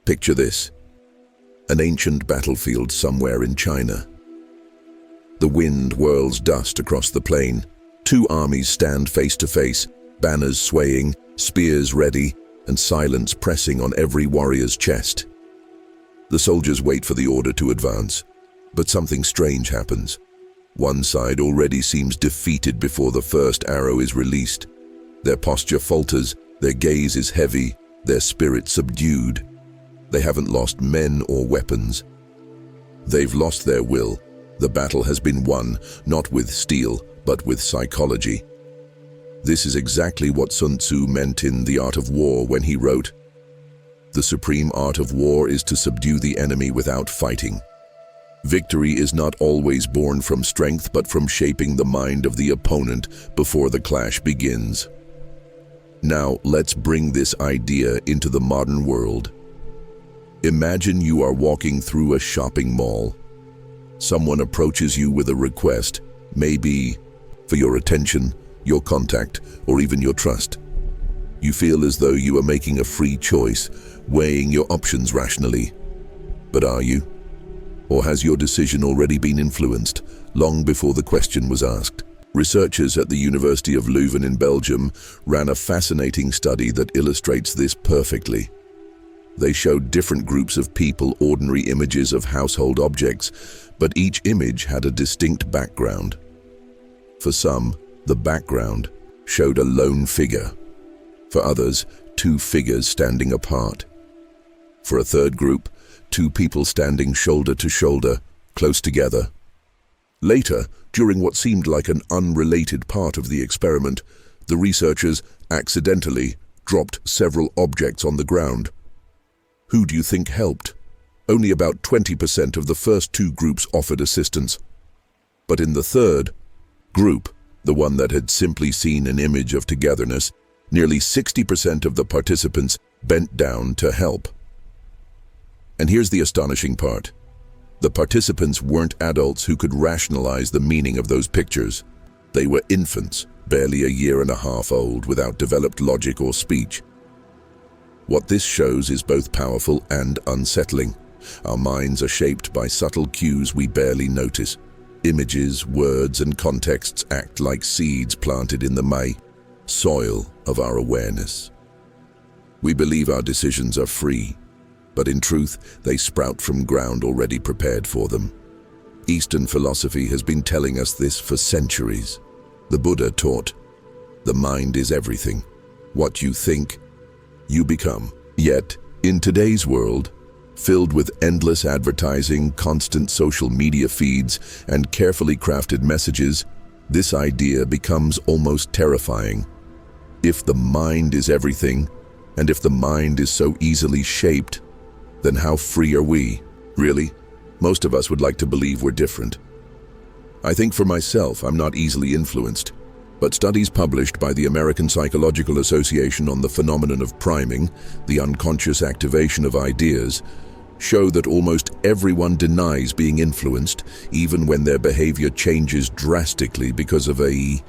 Picture this: an ancient battlefield somewhere in China. The wind whirls dust across the plain. Two armies stand face to face, banners swaying, spears ready, and silence pressing on every warrior's chest. The soldiers wait for the order to advance, but something strange happens. One side already seems defeated before the first arrow is released. Their posture falters, their gaze is heavy, their spirit subdued. They haven't lost men or weapons. They've lost their will. The battle has been won, not with steel, but with psychology. This is exactly what Sun Tzu meant in The Art of War when he wrote, "The supreme art of war is to subdue the enemy without fighting. Victory is not always born from strength, but from shaping the mind of the opponent before the clash begins." Now, let's bring this idea into the modern world. Imagine you are walking through a shopping mall. Someone approaches you with a request, maybe for your attention, your contact, or even your trust. You feel as though you are making a free choice, weighing your options rationally. But are you? Or has your decision already been influenced, long before the question was asked? Researchers at the University of Leuven in Belgium ran a fascinating study that illustrates this perfectly. They showed different groups of people ordinary images of household objects, but each image had a distinct background. For some, the background showed a lone figure. For others, two figures standing apart. For a third group, two people standing shoulder to shoulder, close together. Later, during what seemed like an unrelated part of the experiment, the researchers accidentally dropped several objects on the ground. Who do you think helped? Only about 20% of the first two groups offered assistance. But in the third group, the one that had simply seen an image of togetherness, nearly 60% of the participants bent down to help. And here's the astonishing part. The participants weren't adults who could rationalize the meaning of those pictures. They were infants, barely a year and a half old, without developed logic or speech. What this shows is both powerful and unsettling. Our minds are shaped by subtle cues we barely notice. Images, words, and contexts act like seeds planted in the soil of our awareness. We believe our decisions are free, but in truth, they sprout from ground already prepared for them. Eastern philosophy has been telling us this for centuries. The Buddha taught, "The mind is everything. What you think, you become." Yet, in today's world, filled with endless advertising, constant social media feeds, and carefully crafted messages, this idea becomes almost terrifying. If the mind is everything, and if the mind is so easily shaped, then how free are we? Really? Most of us would like to believe we're different. I think for myself, I'm not easily influenced. But studies published by the American Psychological Association on the phenomenon of priming, the unconscious activation of ideas, show that almost everyone denies being influenced, even when their behavior changes drastically because of a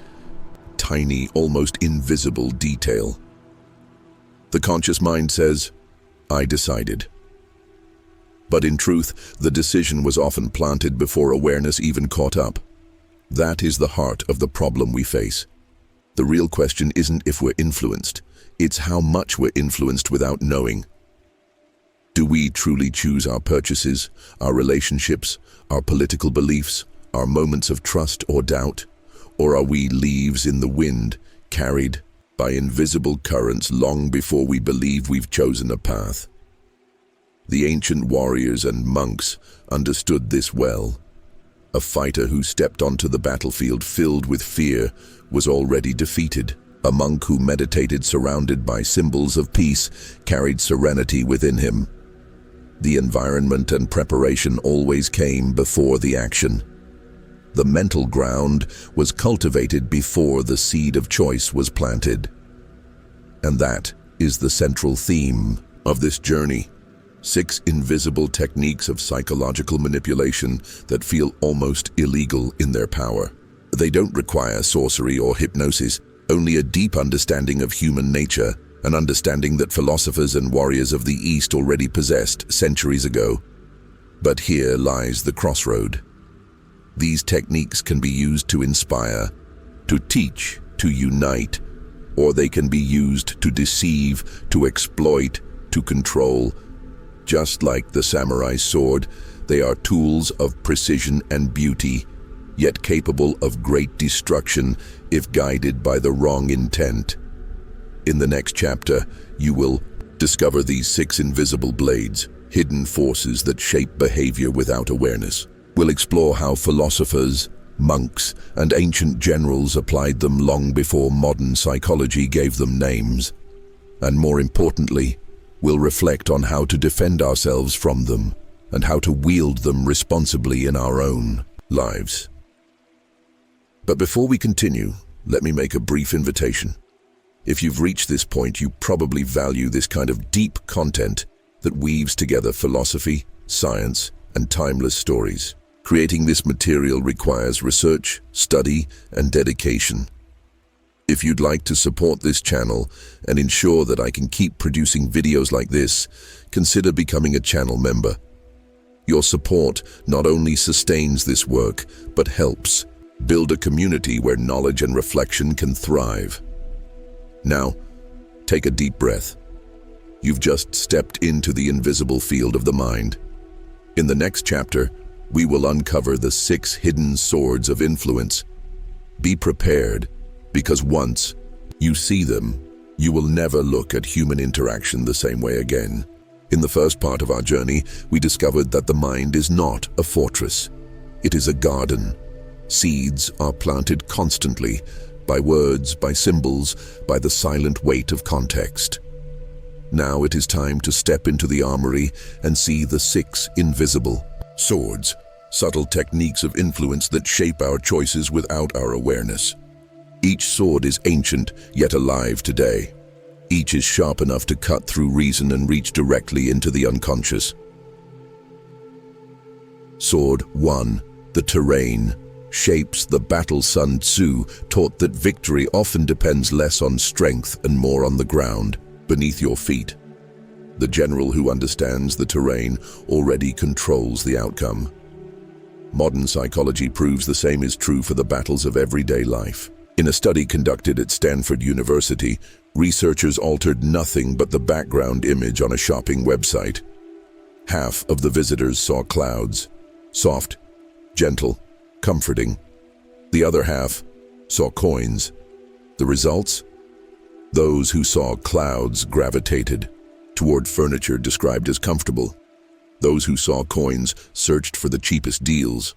tiny, almost invisible detail. The conscious mind says, "I decided." But in truth, the decision was often planted before awareness even caught up. That is the heart of the problem we face. The real question isn't if we're influenced, it's how much we're influenced without knowing. Do we truly choose our purchases, our relationships, our political beliefs, our moments of trust or doubt? Or are we leaves in the wind, carried by invisible currents long before we believe we've chosen a path? The ancient warriors and monks understood this well. A fighter who stepped onto the battlefield filled with fear was already defeated. A monk who meditated surrounded by symbols of peace carried serenity within him. The environment and preparation always came before the action. The mental ground was cultivated before the seed of choice was planted. And that is the central theme of this journey. 6 invisible techniques of psychological manipulation that feel almost illegal in their power. They don't require sorcery or hypnosis, only a deep understanding of human nature an understanding that philosophers and warriors of the East already possessed centuries ago. But here lies the crossroad. These techniques can be used to inspire, to teach, to unite, or they can be used to deceive, to exploit, to control. Just like the samurai sword, they are tools of precision and beauty, yet capable of great destruction if guided by the wrong intent. In the next chapter, you will discover these 6 invisible blades, hidden forces that shape behavior without awareness. We'll explore how philosophers, monks, and ancient generals applied them long before modern psychology gave them names. And more importantly, we'll reflect on how to defend ourselves from them and how to wield them responsibly in our own lives. But before we continue, let me make a brief invitation. If you've reached this point, you probably value this kind of deep content that weaves together philosophy, science, and timeless stories. Creating this material requires research, study, and dedication. If you'd like to support this channel and ensure that I can keep producing videos like this, consider becoming a channel member. Your support not only sustains this work, but helps build a community where knowledge and reflection can thrive. Now, take a deep breath. You've just stepped into the invisible field of the mind. In the next chapter, we will uncover the 6 hidden swords of influence. Be prepared, because once you see them, you will never look at human interaction the same way again. In the first part of our journey, we discovered that the mind is not a fortress. It is a garden. Seeds are planted constantly, by words, by symbols, by the silent weight of context. Now it is time to step into the armory and see the 6 invisible swords, subtle techniques of influence that shape our choices without our awareness. Each sword is ancient, yet alive today. Each is sharp enough to cut through reason and reach directly into the unconscious. Sword 1. The terrain. Shapes. The battle. Sun Tzu taught that victory often depends less on strength and more on the ground, beneath your feet. The general who understands the terrain already controls the outcome. Modern psychology proves the same is true for the battles of everyday life. In a study conducted at Stanford University, researchers altered nothing but the background image on a shopping website. Half of the visitors saw clouds, soft, gentle, comforting. The other half saw coins. The results? Those who saw clouds gravitated toward furniture described as comfortable. Those who saw coins searched for the cheapest deals.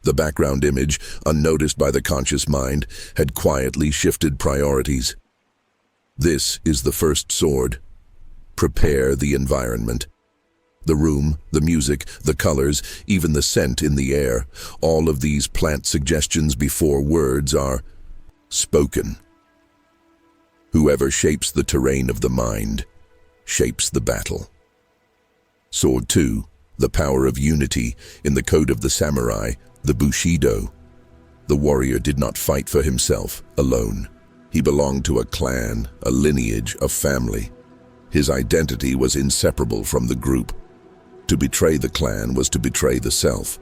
The background image, unnoticed by the conscious mind, had quietly shifted priorities. This is the first sword. Prepare the environment. The room, the music, the colors, even the scent in the air, all of these plant suggestions before words are spoken. Whoever shapes the terrain of the mind shapes the battle. Sword 2. The power of unity. In the code of the samurai, the Bushido, the warrior did not fight for himself alone. He belonged to a clan, a lineage, a family. His identity was inseparable from the group. To betray the clan was to betray the self.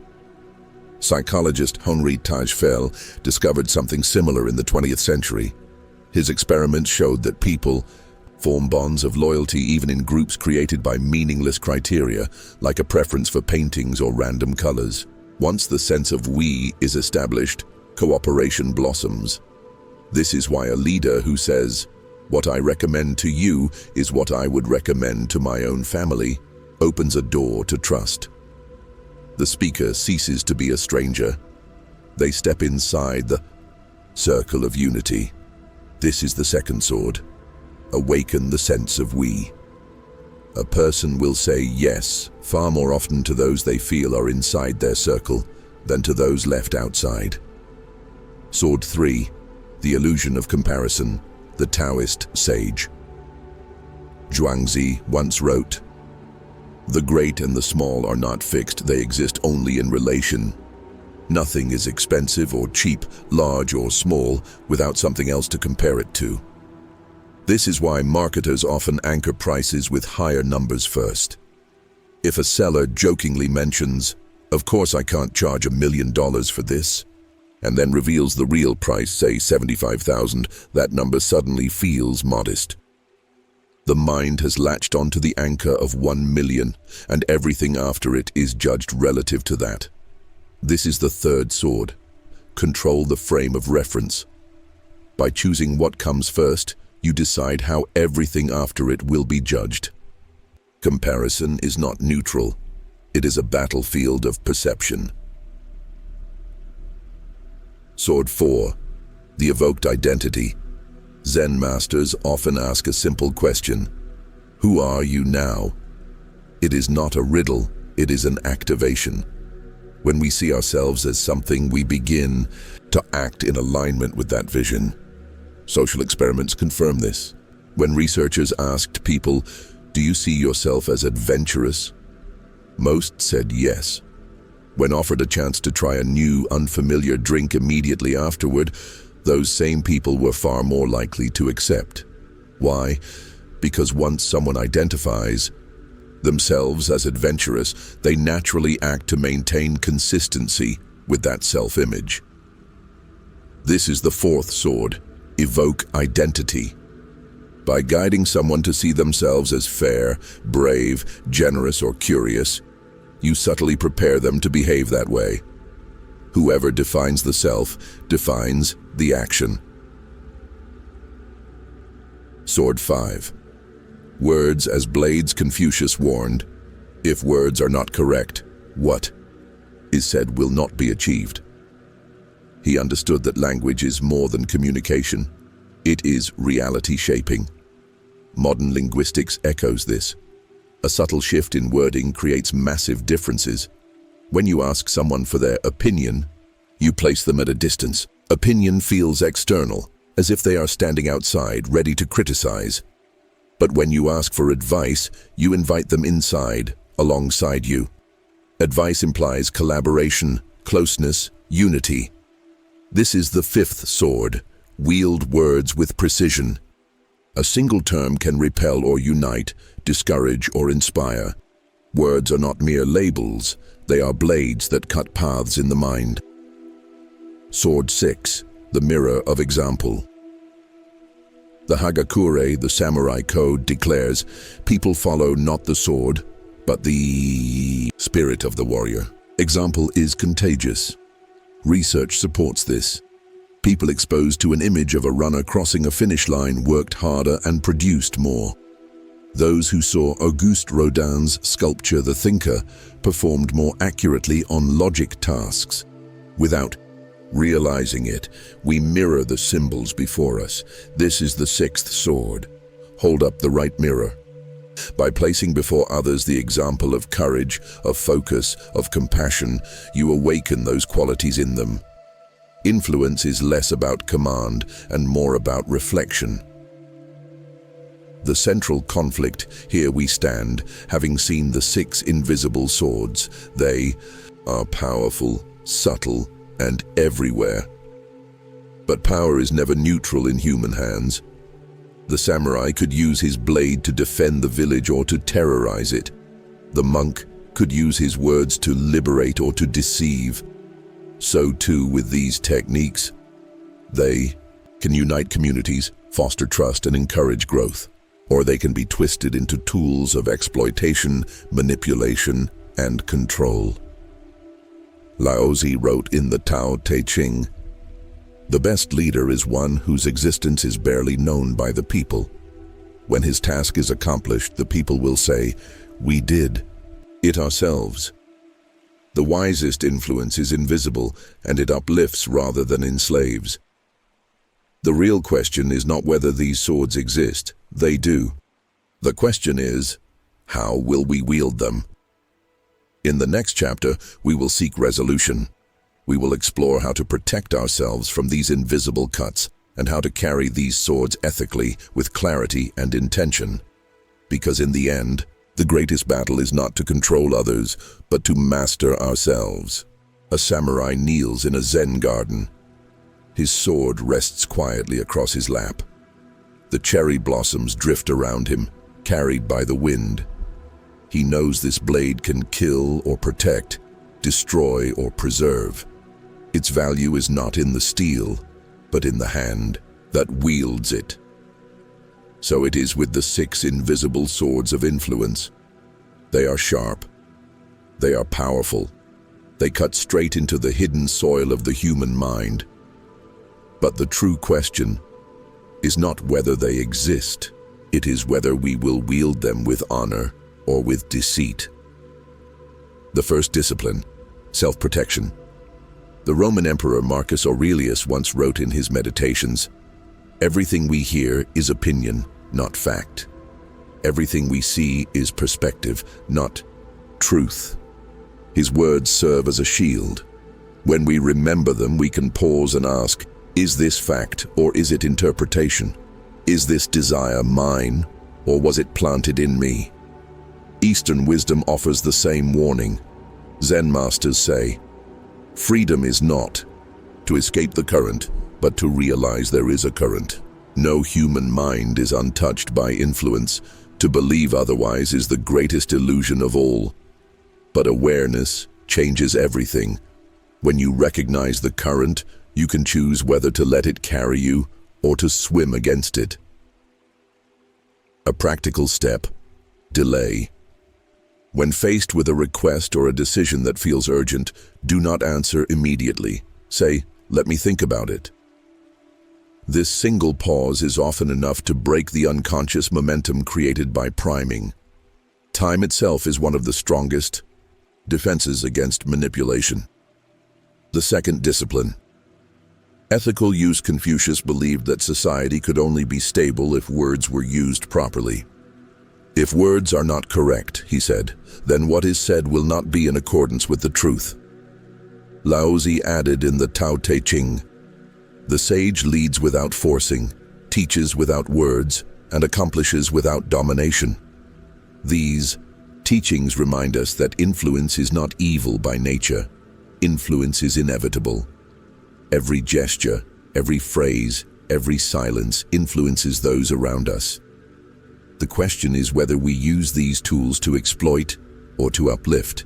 Psychologist Henri Tajfel discovered something similar in the 20th century. His experiments showed that people form bonds of loyalty even in groups created by meaningless criteria, like a preference for paintings or random colors. Once the sense of we is established, cooperation blossoms. This is why a leader who says, "What I recommend to you is what I would recommend to my own family," opens a door to trust. The speaker ceases to be a stranger. They step inside the circle of unity. This is the second sword. Awaken the sense of we. A person will say yes far more often to those they feel are inside their circle than to those left outside. Sword 3. The illusion of comparison. The Taoist sage Zhuangzi once wrote, "The great and the small are not fixed, they exist only in relation. Nothing is expensive or cheap, large or small, without something else to compare it to." This is why marketers often anchor prices with higher numbers first. If a seller jokingly mentions, "Of course I can't charge $1 million for this," and then reveals the real price, say 75,000, that number suddenly feels modest. The mind has latched onto the anchor of 1 million, and everything after it is judged relative to that. This is the third sword. Control the frame of reference. By choosing what comes first, you decide how everything after it will be judged. Comparison is not neutral. It is a battlefield of perception. Sword 4. The evoked identity. Zen masters often ask a simple question: who are you now? It is not a riddle, it is an activation. When we see ourselves as something, we begin to act in alignment with that vision. Social experiments confirm this. When researchers asked people, "Do you see yourself as adventurous?" most said yes. When offered a chance to try a new, unfamiliar drink immediately afterward, those same people were far more likely to accept. Why? Because once someone identifies themselves as adventurous, they naturally act to maintain consistency with that self-image. This is the fourth sword. Evoke identity. By guiding someone to see themselves as fair, brave, generous, or curious, you subtly prepare them to behave that way. Whoever defines the self defines the action. Sword 5. Words as blades. Confucius warned, "If words are not correct, what is said will not be achieved." He understood that language is more than communication. It is reality shaping. Modern linguistics echoes this. A subtle shift in wording creates massive differences. When you ask someone for their opinion, you place them at a distance. Opinion feels external, as if they are standing outside, ready to criticize. But when you ask for advice, you invite them inside, alongside you. Advice implies collaboration, closeness, unity. This is the fifth sword. Wield words with precision. A single term can repel or unite, discourage or inspire. Words are not mere labels, they are blades that cut paths in the mind. Sword 6. The mirror of example. The Hagakure, the samurai code, declares, people follow not the sword, but the spirit of the warrior. Example is contagious. Research supports this. People exposed to an image of a runner crossing a finish line worked harder and produced more. Those who saw Auguste Rodin's sculpture The Thinker performed more accurately on logic tasks. Without realizing it, we mirror the symbols before us. This is the sixth sword. Hold up the right mirror. By placing before others the example of courage, of focus, of compassion, you awaken those qualities in them. Influence is less about command and more about reflection. The central conflict, here we stand, having seen the 6 invisible swords. They are powerful, subtle, and everywhere. But power is never neutral in human hands. The samurai could use his blade to defend the village or to terrorize it. The monk could use his words to liberate or to deceive. So too with these techniques. They can unite communities, foster trust, and encourage growth. Or they can be twisted into tools of exploitation, manipulation, and control. Lao Tzu wrote in the Tao Te Ching, "The best leader is one whose existence is barely known by the people. When his task is accomplished, the people will say, 'We did it ourselves.' The wisest influence is invisible, and it uplifts rather than enslaves." The real question is not whether these swords exist. They do. The question is, how will we wield them? In the next chapter, we will seek resolution. We will explore how to protect ourselves from these invisible cuts and how to carry these swords ethically with clarity and intention. Because in the end, the greatest battle is not to control others, but to master ourselves. A samurai kneels in a Zen garden. His sword rests quietly across his lap. The cherry blossoms drift around him, carried by the wind. He knows this blade can kill or protect, destroy or preserve. Its value is not in the steel, but in the hand that wields it. So it is with the 6 invisible swords of influence. They are sharp. They are powerful. They cut straight into the hidden soil of the human mind. But the true question is not whether they exist. It is whether we will wield them with honor or with deceit. The first discipline, self-protection. The Roman Emperor Marcus Aurelius once wrote in his Meditations, "Everything we hear is opinion, not fact. Everything we see is perspective, not truth." His words serve as a shield. When we remember them, we can pause and ask, is this fact or is it interpretation? Is this desire mine or was it planted in me? Eastern wisdom offers the same warning. Zen masters say, freedom is not to escape the current, but to realize there is a current. No human mind is untouched by influence. To believe otherwise is the greatest illusion of all. But awareness changes everything. When you recognize the current, you can choose whether to let it carry you or to swim against it. A practical step: delay. When faced with a request or a decision that feels urgent, do not answer immediately. Say, "Let me think about it." This single pause is often enough to break the unconscious momentum created by priming. Time itself is one of the strongest defenses against manipulation. The second discipline. Ethical use. Confucius believed that society could only be stable if words were used properly. If words are not correct, he said, then what is said will not be in accordance with the truth. Lao Tzu added in the Tao Te Ching, "The sage leads without forcing, teaches without words, and accomplishes without domination." These teachings remind us that influence is not evil by nature. Influence is inevitable. Every gesture, every phrase, every silence influences those around us. The question is whether we use these tools to exploit or to uplift.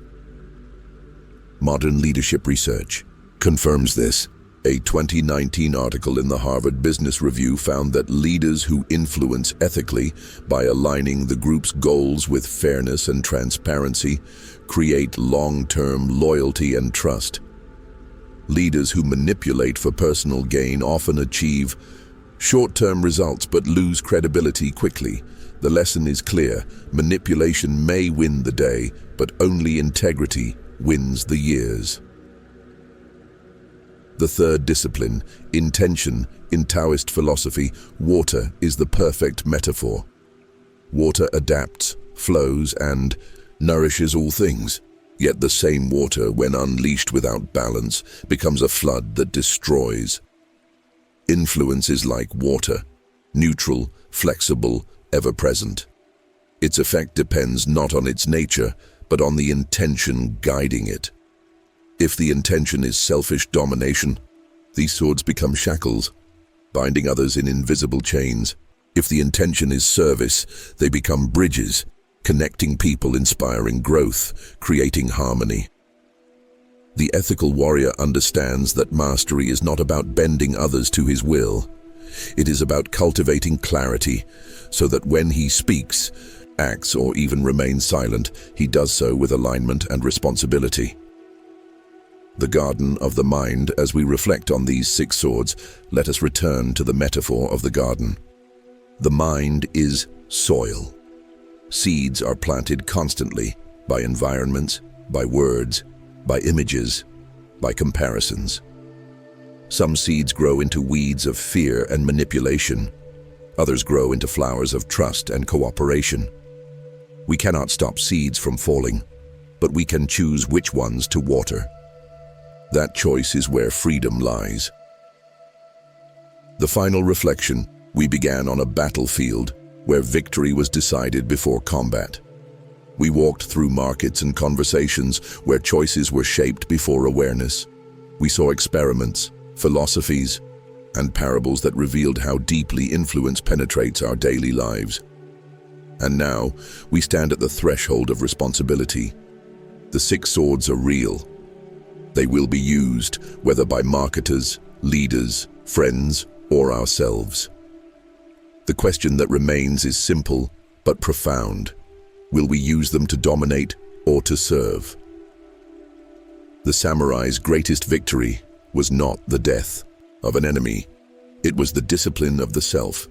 Modern leadership research confirms this. A 2019 article in the Harvard Business Review found that leaders who influence ethically by aligning the group's goals with fairness and transparency create long-term loyalty and trust. Leaders who manipulate for personal gain often achieve short-term results but lose credibility quickly. The lesson is clear: manipulation may win the day, but only integrity wins the years. The third discipline, intention. In Taoist philosophy, water is the perfect metaphor. Water adapts, flows, and nourishes all things. Yet the same water, when unleashed without balance, becomes a flood that destroys. Influence is like water, neutral, flexible, ever-present. Its effect depends not on its nature, but on the intention guiding it. If the intention is selfish domination, these swords become shackles, binding others in invisible chains. If the intention is service, they become bridges, connecting people, inspiring growth, creating harmony. The ethical warrior understands that mastery is not about bending others to his will. It is about cultivating clarity, so that when he speaks, acts, or even remains silent, he does so with alignment and responsibility. The garden of the mind. As we reflect on these 6 swords, let us return to the metaphor of the garden. The mind is soil. Seeds are planted constantly by environments, by words, by images, by comparisons. Some seeds grow into weeds of fear and manipulation. Others grow into flowers of trust and cooperation. We cannot stop seeds from falling, but we can choose which ones to water. That choice is where freedom lies. The final reflection. We began on a battlefield where victory was decided before combat. We walked through markets and conversations where choices were shaped before awareness. We saw experiments, philosophies, and parables that revealed how deeply influence penetrates our daily lives. And now, we stand at the threshold of responsibility. The 6 swords are real. They will be used, whether by marketers, leaders, friends, or ourselves. The question that remains is simple, but profound. Will we use them to dominate or to serve? The samurai's greatest victory was not the death of an enemy. It was the discipline of the self.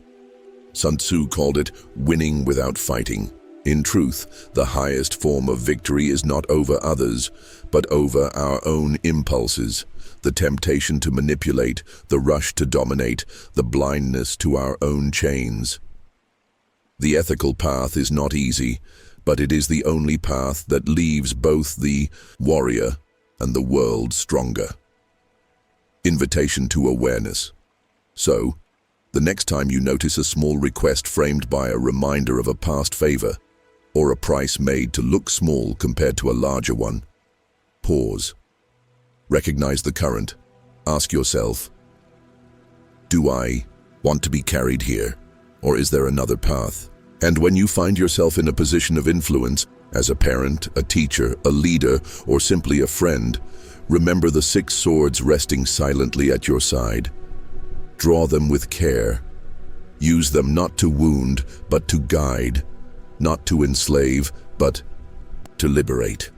Sun Tzu called it winning without fighting. In truth, the highest form of victory is not over others, but over our own impulses, the temptation to manipulate, the rush to dominate, the blindness to our own chains. The ethical path is not easy, but it is the only path that leaves both the warrior and the world stronger. Invitation to awareness. So, the next time you notice a small request framed by a reminder of a past favor, or a price made to look small compared to a larger one, pause. Recognize the current. Ask yourself, do I want to be carried here, or is there another path? And when you find yourself in a position of influence, as a parent, a teacher, a leader, or simply a friend, remember the 6 swords resting silently at your side. Draw them with care. Use them not to wound, but to guide, not to enslave, but to liberate.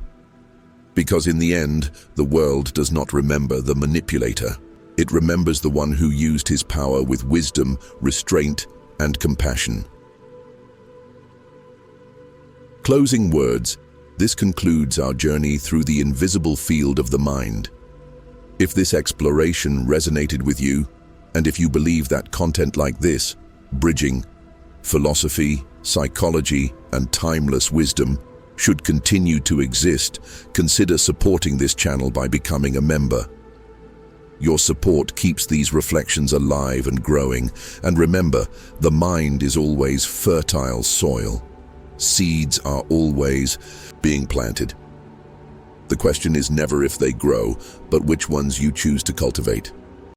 Because in the end, the world does not remember the manipulator. It remembers the one who used his power with wisdom, restraint, and compassion. Closing words. This concludes our journey through the invisible field of the mind. If this exploration resonated with you, and if you believe that content like this, bridging philosophy, psychology, and timeless wisdom, should continue to exist, consider supporting this channel by becoming a member. Your support keeps these reflections alive and growing, and remember, the mind is always fertile soil. Seeds are always being planted. The question is never if they grow, but which ones you choose to cultivate.